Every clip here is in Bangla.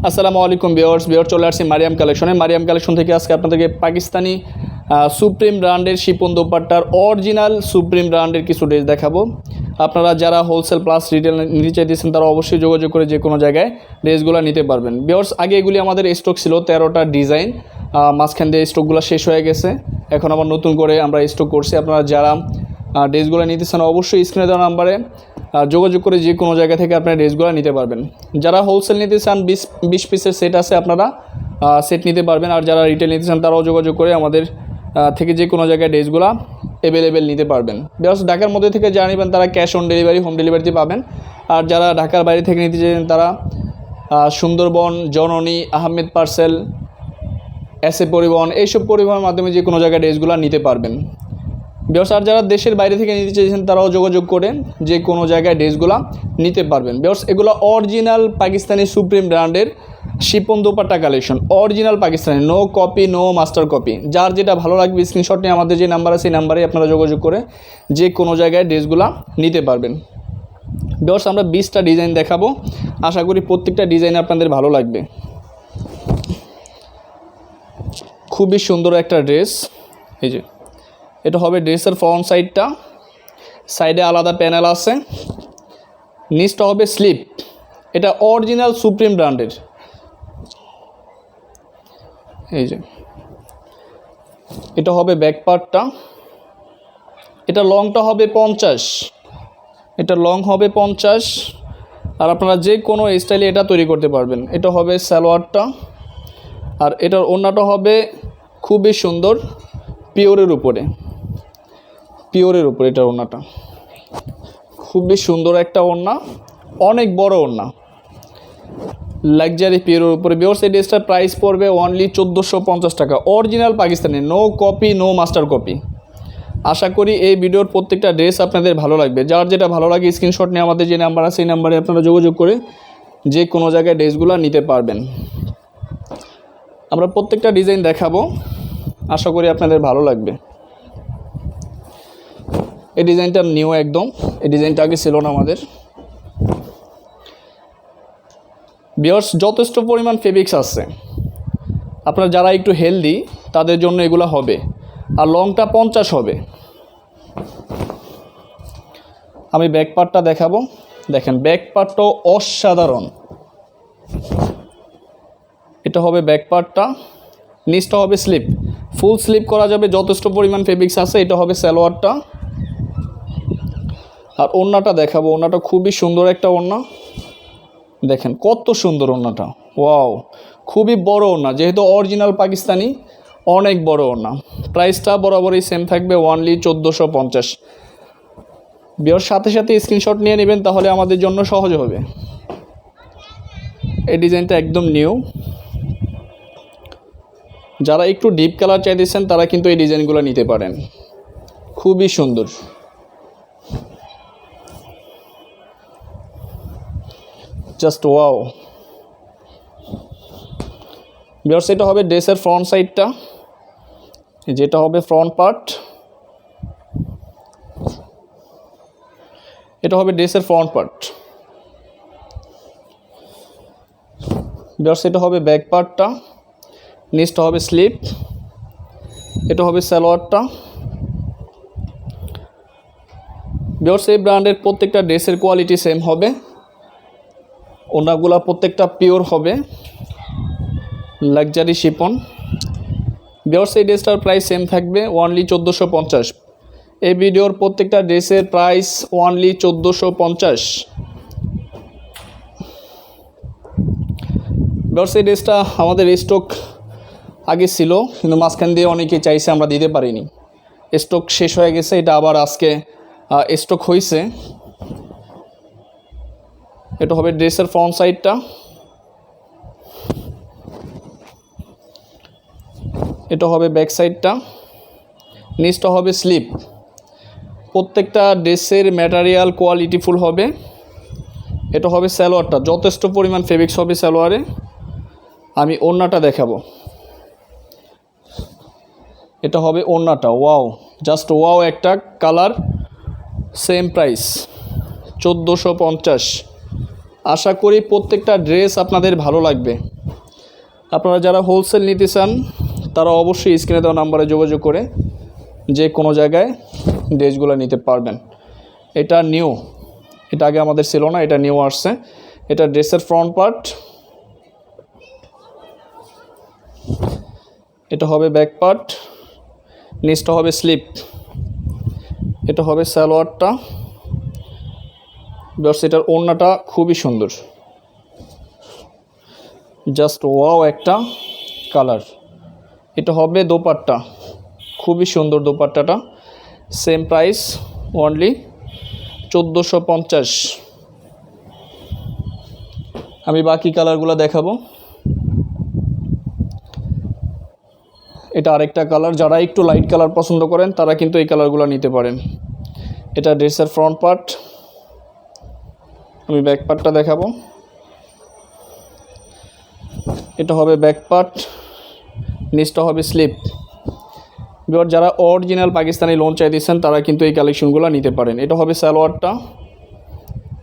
আসসালামু আলাইকুম ভিউয়ার্স চলে আসছি মারিয়াম কালেকশন থেকে আজকে আপনাদেরকে পাকিস্তানি সুপ্রিম ব্র্যান্ডের শিপন দোপাট্টার অরিজিনাল সুপ্রিম ব্র্যান্ডের কিছু ড্রেস দেখাবো। আপনারা যারা হোলসেল প্লাস রিটেল নিতে চাইতেছেন তারা অবশ্যই যোগাযোগ করে যে কোনো জায়গায় ড্রেসগুলো নিতে পারবেন। ভিউয়ার্স আগে এগুলি আমাদের স্টক ছিল 13টা ডিজাইন, মাঝখান দিয়ে স্টকগুলো শেষ হয়ে গেছে, এখন আবার নতুন করে আমরা স্টক করছি। আপনারা যারা ড্রেসগুলো নিতে চান অবশ্যই স্ক্রিনে দেওয়া নাম্বারে যোগাযোগ করে যে কোনো জায়গা থেকে আপনারা ড্রেসগুলো নিতে পারবেন। যারা হোলসেল নিতে চান 20 পিসের সেট আছে, আপনারা সেট নিতে পারবেন। আর যারা রিটেল নিতে চান তারাও যোগাযোগ করে আমাদের থেকে যে কোনো জায়গায় ড্রেসগুলো অ্যাভেলেবেল নিতে পারবেন। বিকজ ঢাকার মধ্যে থেকে যারা নেবেন তারা ক্যাশ অন ডেলিভারি হোম ডেলিভারিতে পাবেন। আর যারা ঢাকার বাইরে থেকে নিতে চান তারা সুন্দরবন, জননী, আহমেদ পার্সেল, এসএ পরিবহন, এইসব পরিবহনের মাধ্যমে যে কোনো জায়গায় ড্রেসগুলো নিতে পারবেন। বিকজ আর যারা দেশের বাইরে থেকে নিতে চাইছেন তারাও যোগাযোগ করে যে কোনো জায়গায় ড্রেসগুলো নিতে পারবেন। বিকজ এগুলো অরিজিনাল পাকিস্তানি সুপ্রিম ব্র্যান্ডের chiffon dupatta collection, original Pakistani, no copy, no master copy. যার যেটা ভালো লাগবে স্ক্রিনশট নিয়ে আমাদের যে নাম্বার আছে সেই নাম্বারে আপনারা যোগাযোগ করে যে কোনো জায়গায় ড্রেসগুলো নিতে পারবেন। বিকজ আমরা 20টা ডিজাইন দেখাবো, আশা করি প্রত্যেকটা ডিজাইন আপনাদের ভালো লাগবে। খুবই সুন্দর একটা ড্রেস, এই যে এটা হবে ড্রেসের ফ্রন্ট সাইডটা, সাইডে আলাদা প্যানেল আছে, নিচটা হবে স্লিপ। এটা অরিজিনাল সুপ্রিম ব্র্যান্ডের। এই যে এটা হবে ব্যাক পার্টটা, এটা লংটা হবে 50, এটা লং হবে 50। আর আপনারা যে কোনো স্টাইলে এটা তৈরি করতে পারবেন। এটা হবে সালোয়ারটা, আর এটার ওড়নাটা হবে খুবই সুন্দর পিওরের উপরে, এটার ওড়নাটা খুবই সুন্দর একটা ওড়না, অনেক বড় ওড়না, লাক্সারি পিওরের উপরে। বিকজ এই ড্রেসটার প্রাইস পড়বে অনলি 1450 টাকা, original Pakistani, no copy, no master copy. আশা করি এই ভিডিওর প্রত্যেকটা ড্রেস আপনাদের ভালো লাগবে। যার যেটা ভালো লাগে স্ক্রিনশট নিয়ে আমাদের যে নাম্বার আছে সেই নাম্বারে আপনারা যোগাযোগ করে যে কোনো জায়গায় ড্রেসগুলো নিতে পারবেন। আমরা প্রত্যেকটা ডিজাইন দেখাবো, আশা করি আপনাদের ভালো লাগবে। এই ডিজাইনটা নিউ একদম, এই ডিজাইনটা আগে ছিল না আমাদের। বিয়ার্স যথেষ্ট পরিমাণ ফেব্রিক্স আছে, আপনারা যারা একটু হেলদি তাদের জন্য এগুলো হবে। আর লংটা 50 হবে। আমি ব্যাক পার্টটা দেখাবো, দেখেন ব্যাক পার্টটাও অসাধারণ। এটা হবে ব্যাক পার্টটা, নিচটা হবে স্লিপ, ফুল স্লিপ করা যাবে, যথেষ্ট পরিমাণ ফেব্রিক্স আছে। এটা হবে সালোয়ারটা। আর ওড়নাটা দেখাবো, ওড়নাটা খুবই সুন্দর একটা ওড়না, দেখেন কত সুন্দর ওড়নাটা, ওয়াও, খুবই বড় ওড়না, যেহেতু অরিজিনাল পাকিস্তানি, অনেক বড় ওড়না। প্রাইসটা বরাবরই সেম থাকবে অনলি 1450। বিয়ের সাথে সাথে স্ক্রিনশট নিয়ে নেবেন, তাহলে আমাদের জন্য সহজ হবে। এই ডিজাইনটা একদম নিউ, যারা একটু ডিপ কালার চাইতেছেন তারা কিন্তু এই ডিজাইনগুলো নিতে পারেন, খুবই সুন্দর। Just wow. বিয়ার্স এটা হবে ড্রেসের ফ্রন্ট সাইডটা, যেটা হবে ফ্রন্ট পার্ট। এটা হবে ড্রেসের ফ্রন্ট পার্ট। বিয়ার্স এটা হবে ব্যাক পার্টটা, নিচটা হবে স্লিপ। এটা হবে সালোয়ারটা। বিয়ার্স এই ব্র্যান্ডের প্রত্যেকটা ড্রেসের কোয়ালিটি সেম হবে, ওনাগুলা প্রত্যেকটা পিওর হবে, লাক্সারি শিপন। বিয়ার্স এই ড্রেসটার প্রাইস সেম থাকবে অনলি 1450। এই ভিডিওর প্রত্যেকটা ড্রেসের প্রাইস অনলি 1450। বিয়ার্স এই ড্রেসটা আমাদের স্টক আগে ছিল, কিন্তু মাঝখান দিয়ে অনেকে চাইছে, আমরা দিতে পারিনি, স্টক শেষ হয়ে গেছে। এটা আবার আজকে স্টক হয়েছে। এটা হবে ড্রেসের ফ্রন্ট সাইডটা, এটা হবে ব্যাক সাইডটা, নিচটা হবে স্লিপ। প্রত্যেকটা ড্রেসের ম্যাটেরিয়াল কোয়ালিটিফুল হবে। এটা হবে সালোয়ারটা, যথেষ্ট পরিমাণ ফেব্রিক্স হবে সালোয়ারে। আমি ওড়নাটা দেখাবো, এটা হবে ওড়নাটা, ওয়াও, জাস্ট ওয়াও একটা কালার, সেম প্রাইস 1450। আশা করি প্রত্যেকটা ড্রেস আপনাদের ভালো লাগবে। আপনারা যারা হোলসেল নিতে চান তারা অবশ্যই স্ক্রিনে দেওয়া নাম্বারে যোগাযোগ করে যে কোনো জায়গায় ড্রেসগুলো নিতে পারবেন। এটা নিউ, এটা আগে আমাদের ছিল না, এটা নিউ আসছে। এটা ড্রেসের ফ্রন্ট পার্ট, এটা হবে ব্যাক পার্ট, নিচটা হবে স্লিপ, এটা হবে সালোয়ারটা। বাস এটার ওড়নাটা খুবই সুন্দর, জাস্ট ওয়াও একটা কালার। এটা হবে দোপাট্টা, খুবই সুন্দর দোপাট্টাটা। Same price, only 1450। আমি বাকি কালারগুলো দেখাবো। এটা আরেকটা কালার, যারা একটু লাইট কালার পছন্দ করেন তারা কিন্তু এই কালারগুলো নিতে পারেন। এটা ড্রেসের ফ্রন্ট পার্ট, আমি ব্যাক পার্টটা দেখাবো। এটা হবে ব্যাক পার্ট, নিচটা হবে স্লিপ। এবার যারা অরিজিনাল পাকিস্তানি লোন চাইতেছেন তারা কিন্তু এই কালেকশনগুলো নিতে পারেন। এটা হবে সালোয়ারটা,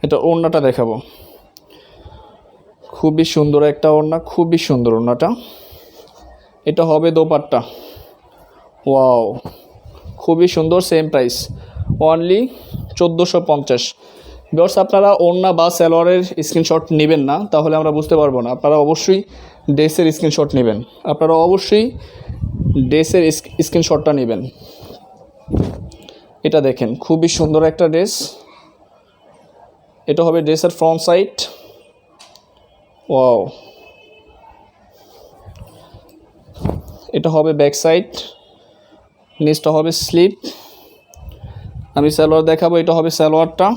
এটা ওড়নাটা দেখাবো। খুবই সুন্দর একটা ওড়না, খুবই সুন্দর ওড়নাটা। এটা হবে দোপাট্টা, ওয়াও খুবই সুন্দর। Same price, only 1450। ভিউয়ার্স, আপনারা ওড়না বা সালোয়ারের স্ক্রিনশট নেবেন না, তাহলে আমরা বুঝতে পারবো না। আপনারা অবশ্যই ড্রেসের স্ক্রিনশট নেবেন, আপনারা অবশ্যই ড্রেসের স্ক্রিনশটটা নেবেন। এটা দেখেন খুবই সুন্দর একটা ড্রেস। এটা হবে ড্রেসের ফ্রন্ট সাইড, ওয়াও। এটা হবে ব্যাক সাইড, নিচটা হবে স্লিপ। আমি সালোয়ার দেখাবো, এটা হবে সালোয়ারটা,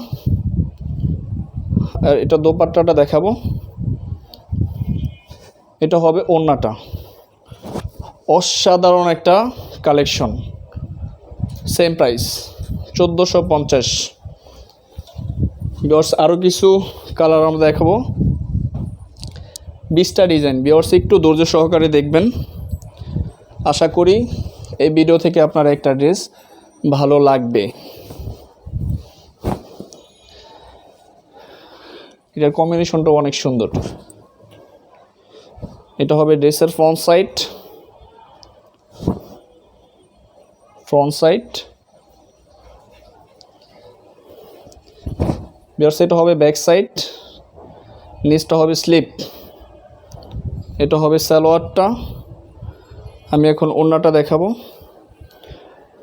আর এটা দোপাট্টাটা দেখাবো। এটা হবে ওড়নাটা, অসাধারণ একটা কালেকশন। Same price 1450। ভিউয়ার্স, আরও কিছু কালার আমরা দেখাবো, 20টা ডিজাইন। ভিউয়ার্স, একটু ধৈর্য সহকারে দেখবেন। আশা করি এই ভিডিও থেকে আপনার একটা ড্রেস ভালো লাগবে। এটার কম্বিনেশনটা অনেক সুন্দর। এটা হবে ড্রেসের ফ্রন্ট সাইড, ভিউয়ার্স এটা হবে ব্যাক সাইড, নিচটা হবে স্লিপ। এটা হবে সালোয়ারটা। আমি এখন ওড়নাটা দেখাবো,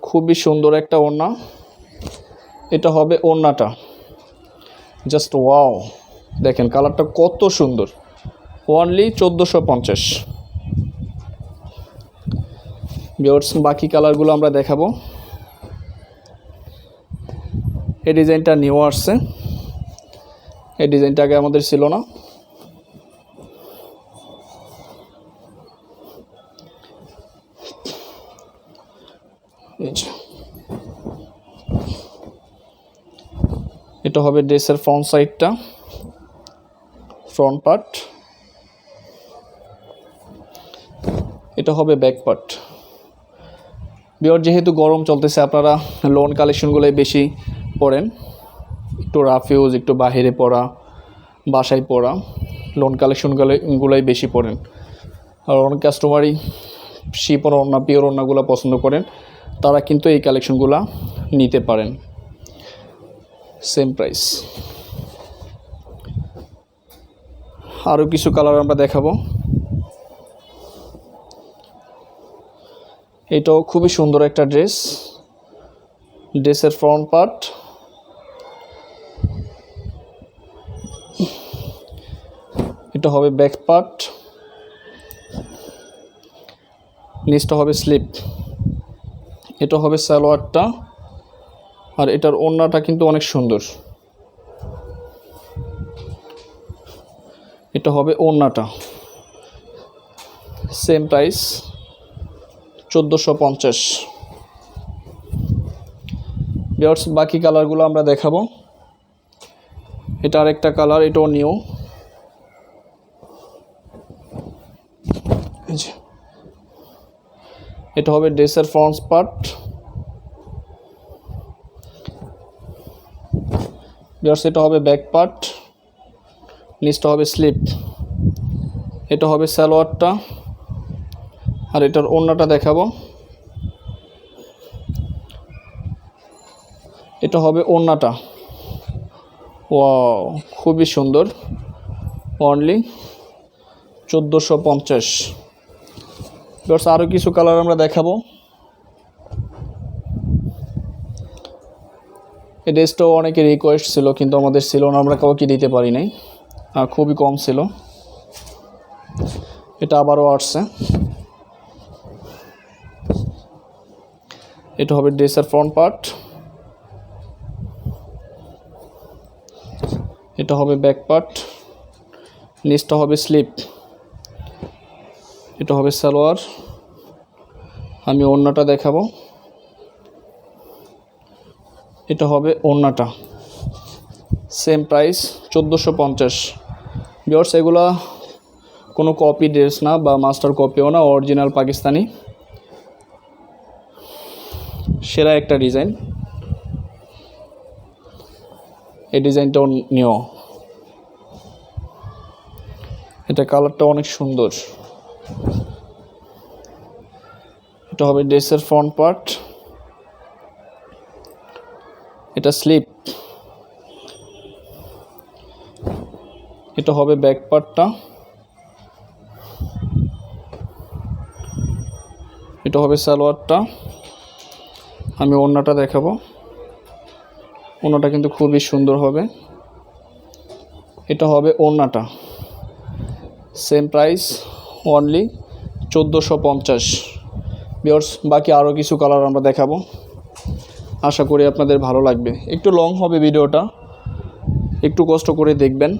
খুবই সুন্দর একটা ওড়না। এটা হবে ওড়নাটা, জাস্ট ওয়াও, দেখেন কালারটা কত সুন্দর। অনলি 1450। ভিউয়ার্স, বাকি কালারগুলো আমরা দেখাবো। এই ডিজাইনটা নিউ আসছে, এই ডিজাইনটা আগে আমাদের ছিল না। এটা হবে ড্রেসের ফ্রন্ট সাইডটা, ফ্রন্ট পার্ট। এটা হবে ব্যাক পার্ট। ভিউয়ার, যেহেতু গরম চলতেছে আপনারা লোন কালেকশনগুলোই বেশি পরেন, একটু রাফ ইউজ, একটু বাহিরে পরা, বাসায় পরা লোন কালেকশনগুলোই বেশি পরেন। আর অনেক কাস্টমারই শিপন ওড়না, পিওর ওড়নাগুলো পছন্দ করেন, তারা কিন্তু এই কালেকশনগুলো নিতে পারেন। Same price. আরও কিছু কালার আমরা দেখাবো। এটাও খুবই সুন্দর একটা ড্রেস, ড্রেসের ফ্রন্ট পার্ট, এটা হবে ব্যাক পার্ট, নিচটা হবে স্লিপ। এটা হবে সালোয়ারটা, আর এটার ওড়নাটা কিন্তু অনেক সুন্দর। এটা হবে ওড়নাটা, সেম প্রাইস 1450। ভিউয়ার্স, বাকি কালারগুলো আমরা দেখাবো। এটা আরেকটা কালার, এটাও নিউ। এটা হবে ড্রেসের ফ্রন্ট পার্ট। ভিউয়ার্স, এটা হবে ব্যাক পার্ট, নিচটা হবে স্লিপ। এটা হবে সালোয়ারটা, আর এটার ওড়নাটা দেখাবো। এটা হবে ওড়নাটা। ওয়াও, খুবই সুন্দর। অনলি 1450। ভিউয়ার্স আরও কিছু কালার আমরা দেখাবো। এই ড্রেসটাও অনেকের রিকোয়েস্ট ছিল, কিন্তু আমাদের ছিল না, আমরা কাউকে দিতে পারি নাই, খুবই কম ছিল। এটা আবারও আসছে। এটা হবে ড্রেসের ফ্রন্ট পার্ট, এটা হবে ব্যাক পার্ট, নিচটা হবে স্লিপ। এটা হবে সালোয়ার, আমি ওড়নাটা দেখাবো। এটা হবে ওড়নাটা, সেম প্রাইস 1450। ভিউয়ার্স এগুলা কোনো কপি ড্রেস না বা মাস্টার কপিও না, অরিজিনাল পাকিস্তানি সেরা একটা ডিজাইন। এই ডিজাইনটাও নিও, এটা কালারটা অনেক সুন্দর। এটা হবে ড্রেসের ফ্রন্ট পার্ট, এটা স্লিপ। এটা হবে ব্যাক পার্টটা, এটা হবে সালোয়ারটা, আমি ওড়নাটা দেখাবো। ওড়নাটা কিন্তু খুবই সুন্দর হবে। এটা হবে ওড়নাটা, সেম প্রাইস অনলি 1450। ভিউয়ার্স বাকি আরও কিছু কালার আমরা দেখাবো, আশা করি আপনাদের ভালো লাগবে। একটু লং হবে ভিডিওটা, একটু কষ্ট করে দেখবেন।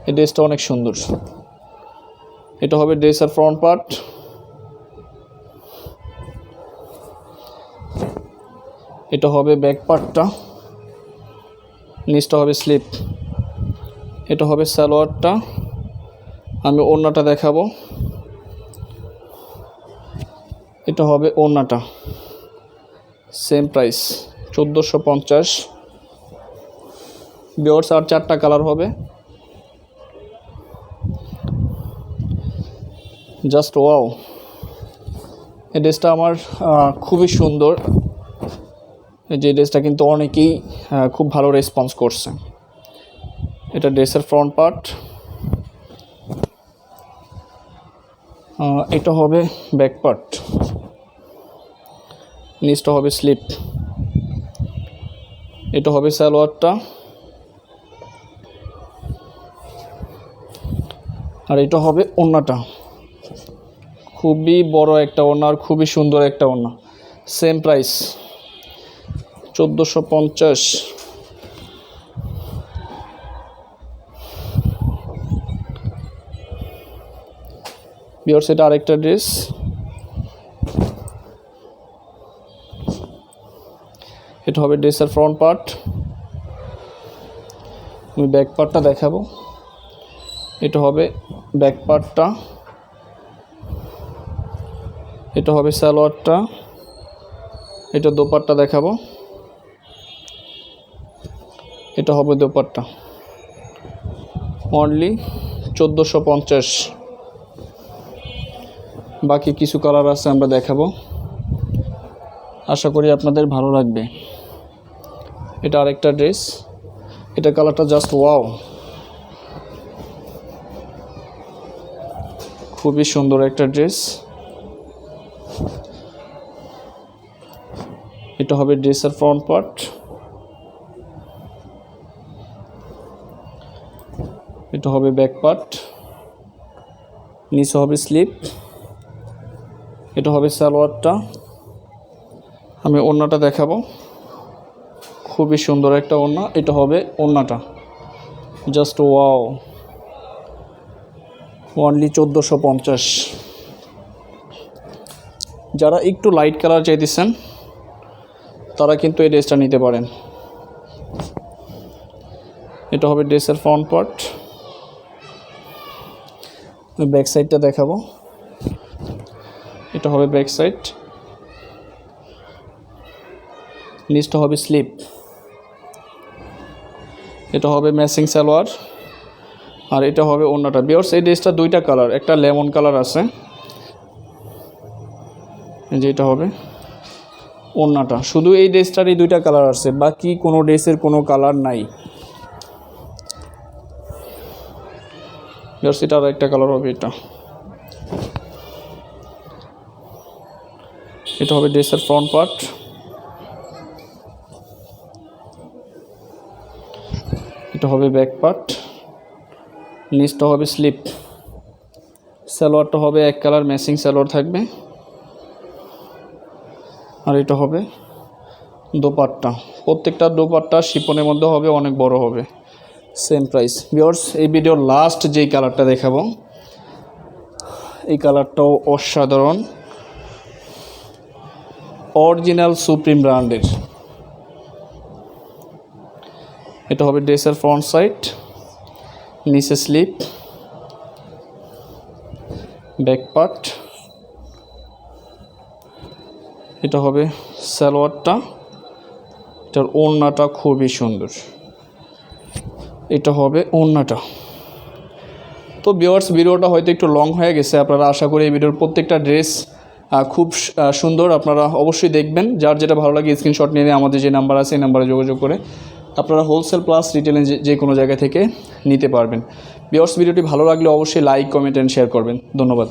এই ড্রেসটা অনেক সুন্দর। এটা হবে ড্রেসের ফ্রন্ট পার্ট, এটা হবে ব্যাক পার্টটা, নিচটা হবে স্লিপ। এটা হবে সালোয়ারটা, আমি ওড়নাটা দেখাবো। এটা হবে ওড়নাটা, সেম প্রাইস 1450। ভিউয়ার্স আর 4টা কালার হবে, জাস্ট ওয়াও। এই ড্রেসটা আমার খুবই সুন্দর। যে ড্রেসটা কিন্তু অনেকেই খুব ভালো রেসপন্স করছে। এটা ড্রেসের ফ্রন্ট পার্ট, এটা হবে ব্যাক পার্ট, নিচটা হবে স্লিপ। এটা হবে সালোয়ারটা, আর এটা হবে ওড়নাটা। খুবই বড় একটা ওড়না আর খুবই সুন্দর একটা ওড়না, সেম প্রাইস 1450। ভিউয়ার্স এটা আরেকটা ড্রেস। এটা হবে ড্রেসের ফ্রন্ট পার্ট, আমি ব্যাক পার্টটা দেখাবো। এটা হবে ব্যাক পার্টটা, এটা হবে সালোয়ারটা, এটা দোপাট্টা দেখাবো। এটা হবে দোপাট্টা, অনলি 1450। বাকি কিছু কালার আছে আমরা দেখাবো, আশা করি আপনাদের ভালো লাগবে। এটা আরেকটা ড্রেস, এটা কালারটা জাস্ট ওয়াও, খুবই সুন্দর একটা ড্রেস। এটা হবে ড্রেসের ফ্রন্ট পার্ট, এটা হবে ব্যাক পার্ট, নিচে হবে স্লিপ। এটা হবে সালোয়ারটা, আমি ওড়নাটা দেখাবো। খুবই সুন্দর একটা ওড়না। এটা হবে ওড়নাটা, জাস্ট ওয়াও, অনলি 1450। যারা একটু লাইট কালার চাইতেছেন তারা কিন্তু এই ড্রেসটা নিতে পারেন। এটা হবে ড্রেসের ফ্রন্ট পার্ট, ব্যাক সাইডটা দেখাবো। এটা হবে ব্যাক সাইড, নিচটা হবে স্লিপ। এটা হবে ম্যাচিং সালোয়ার, আর এটা হবে ওড়নাটা। ভিউয়ার্স এই ড্রেসটা দুইটা কালার, একটা লেমন কালার আছে, যেটা হবে ওড়নাটা। শুধু এই ড্রেসটারই দুইটা কালার আছে, বাকি কোনো ড্রেসের কোনো কালার নাই। ভিউয়ার্স এটার একটা কালার হবে, এটা হবে ড্রেসের ফ্রন্ট পার্ট। এটা হবে ব্যাক পার্ট, নিচটা হবে স্লিপ। সালোয়ারটা হবে এক কালার ম্যাচিং সালোয়ার থাকবে। আর এটা হবে দোপাট্টা। প্রত্যেকটা দোপাট্টা শিপনের মধ্যে হবে, অনেক বড় হবে, সেম প্রাইস। ভিউয়ার্স এই ভিডিওর লাস্ট যেই কালারটা দেখাবো, এই কালারটাও অসাধারণ, অরিজিনাল সুপ্রিম ব্র্যান্ডের। এটা হবে ড্রেসের ফ্রন্ট সাইড, নিচে স্লিপ, ব্যাক পার্ট। এটা হবে সালোয়ারটা, এটার ওড়নাটা খুবই সুন্দর, এটা হবে ওড়নাটা। তো ভিউয়ার্স ভিডিওটা হয়তো একটু লং হয়ে গেছে, আপনারা আশা করি এই ভিডিওর প্রত্যেকটা ড্রেস খুব সুন্দর, আপনারা অবশ্যই দেখবেন। যার যেটা ভালো লাগে স্ক্রিনশট নিয়ে আমাদের যে নাম্বার আছে এই নাম্বারে যোগাযোগ করে আপনারা হোলসেল প্লাস রিটেলে যে কোনো জায়গা থেকে নিতে পারবেন। ভিউয়ার্স ভিডিওটি ভালো লাগলে অবশ্যই লাইক, কমেন্ট অ্যান্ড শেয়ার করবেন। ধন্যবাদ।